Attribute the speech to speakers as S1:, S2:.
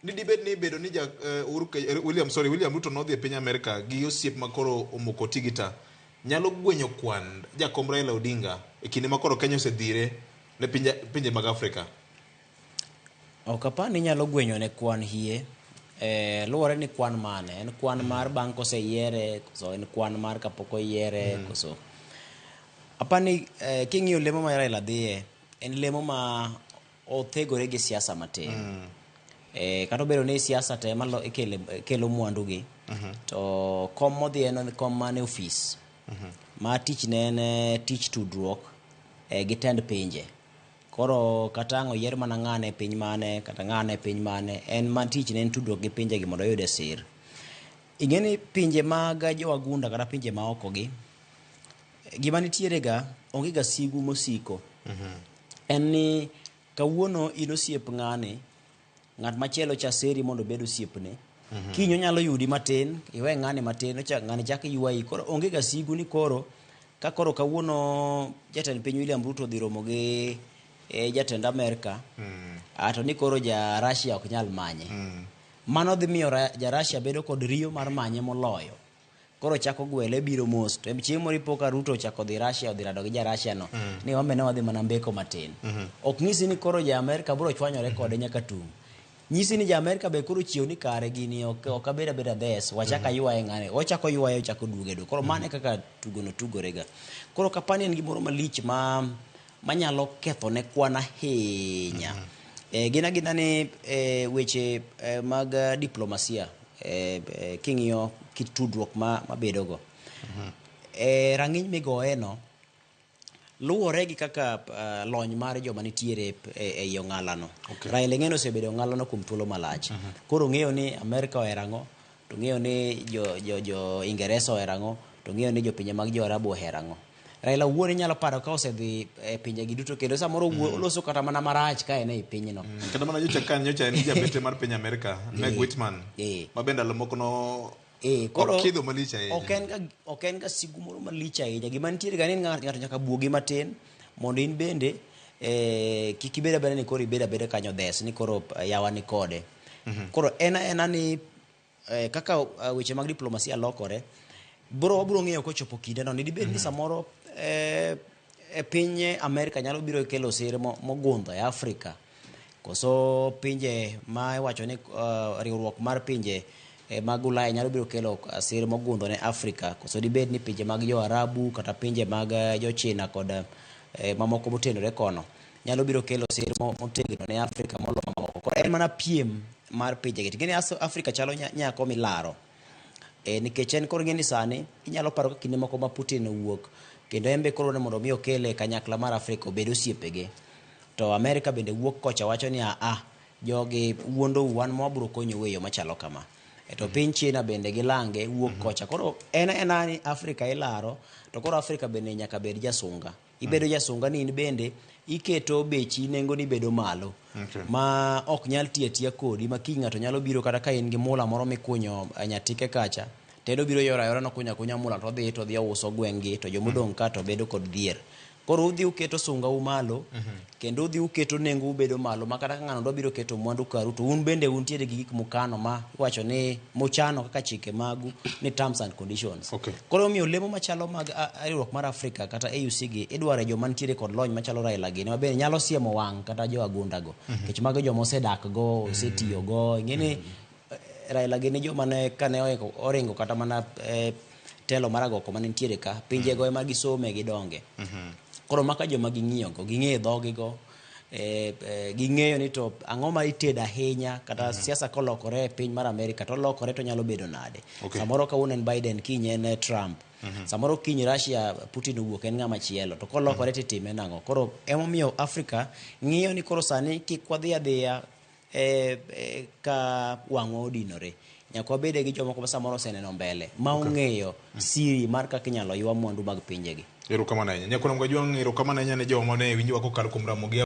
S1: ni dibed ni bedo ni William Ruto nodhi e piny Amerika gi osiep makoro omoko tigita nyalo gwenyo kwan jakom Raila Odinga e kinde makoro Kenya osedhire ne pinje mag Afrika.
S2: Ok apani ni nyalo gwenyo ne kwan hie. Luwore ni kwan mane, en kwan mar bang' koseyiere koso en kwan mar kapok oyiere koso. Apani king'iyo lemo ma Raila dhiye en lemo ma othegore gi siasa matin. Kata obedo ni siasa te malo kelo mwandu gi to kom modhi en kom mane ofis ma tich ne en tich tudruok gi tend pinje. Koro kata ang'o yier mana ng'ane piny mane kata ng'ane piny mane en man tich ne en tudruok gi pinje gi mondo oyude sir. Ing'eni pinje mag jowagunda kata pinje ma oko gi gima nitiere ga onge ga sigu mosiko. En ni kawuono in osiep ng'at machielo cha seri mondo bed osiepne. Kinyo nyalo yudi matin, iwe ng'ani matin, ng'ani chak yuayi. Koro onge ga sigu ni koro ka koro kawuono jatend piny William Ruto dhi romo gi jatend Amerika, to ni koro ja Russia ok nyal manye. Mano dhi miyo ja Russia bedo kod riyo mar manye moloyo. Koro chako gwele biro mos. To chieng' moro ipo ka Ruto chako dhi Russia odhi rado gi ja Russia no. Ni omene wadhi mana mbeko matin. Ok nyisi ni koro ja Amerika biro chwanyore kode nyaka tung'. Nyisi ni ja Amerika be koro chieo ni kare gini ok abeda beda des. Wachaka yuaye ng'ane. Ochako yuaye ochako duoge do. Koro mane kaka tugono tugorega. Koro kapani en gimoro malich manyalo ketho ne kwan ahinya. Gina ni weche mag diplomasia king'iyo kit tudruok mabedo go. Rang'iny migoye no luwore gi kaka lony mar joma nitiere e ong'ala no. Raila ng'eno osebedo ong'ala no kuom thuolo malach. Koro ng'eyo ni Amerika oherango, to ng'eyo ni jo Ingereza oherango, to ng'eyo ni jo pinje mag jo Arabu oherango. Raila wuone nyalo paro ka osedhi e pinje gi duto kendo samoro oloso kata mana marach ka en e pinyno.
S1: Kata mana nyocha en jabete mar piny Amerika, Meg Whitman. Mabende alomoko no okidho malich ahinya.
S2: Ok en ga sigu moro malich ahinya. Gima nitiere ga ni ng'ato nyaka buogi matin mondo in bende kik ibed abeda ni koro ibed abeda kanyo des ni koro yawa ni kode. Koro ena ni kaka weche mag diplomasia lokore wabiro ng'eyo kochopo kinde no. Dibed ni samoro e piny Amerika nyalo biro kelo sir mogundho e Afrika. Koso pinje ma iwacho ni riwruok mar pinje mag Ulaya nyalo biro kelo sir mogundho ne Afrika. Koso dibed ni pinje mag jo Arabu kata pinje mag jo China kod mamoko motenore kono nyalo biro kelo sir motegno ne Afrika molo mamoko. En mana piem mar pinje gi. Ngeni Afrika chalo nyako milaro. Nikech en koro ng'eni sani inyalo paro ka kinde moko ma Putin owuok kendo embe koro ne mondo mi okele kanyakla mar Afrika obedo osiepege. To Amerika bende wuok kocha wacho ni jogi wuondo wan mabiro konyo weyo machalo kama. To piny China bende gilange wuok kocha. Koro ena ni Afrika ilaro to koro Afrika bende nyaka bed jasunga. Ibedo jasunga ni in bende iketo bechi nengo ni bedo malo. Ma ok nyal tiya kodi ma kiny ng'ato nyalo biro kata ka in gi mula moro mikunyo nyatike kacha tedo biro yora no kunya mula to dhi uso gwengi to jomodong ka to bedo kod dhier. Koro udhi uketo sunga malo kendo udhi uketo nengo ubedo malo ma kata ng'ano do biro keto mwandu karu to un bende untiere gi gik mukano ma iwacho ni muchano kaka chike magu ni terms and conditions. Koro omiyo lemo machalo mag riwruok mar Afrika kata AUC gi idware joma ntiere kod lony machalo Raila gi mabe nyalo siemo wang' kata jo agunda go kech mago joma osedak go osetiyo go. Ng'eni Raila gi ni joma ne kane oringo kata mana telo maragoko mane ntiere ka pinje go ema gisome gidonge. Koro maka joma ging'iyo go ging'e dhogi go ging'eyo ni to ang'o ma iteda ahinya kata siasa kolokore e piny mar Amerika to lokore to nyalo bedo nade. Samoro kawuono en Biden kiny en Trump. Samoro kiny Russia Putin owuok en ng'ama chielo to kolokore titime nang'o. Koro emomiyo Afrika ng'iyo ni koro sani kik wadhi adhiya ka wang'wa odinore. Nyaka wabede gi jomoko ma samoro oseneno mbele ma ong'eyo siri mar kaka inyalo ywa mwandu mag pinjegi.
S1: Erokamano ahinya. Nyakono Mgajwang', erokamano ahinya ne joma ne winjowa kokalo kuom Ramogi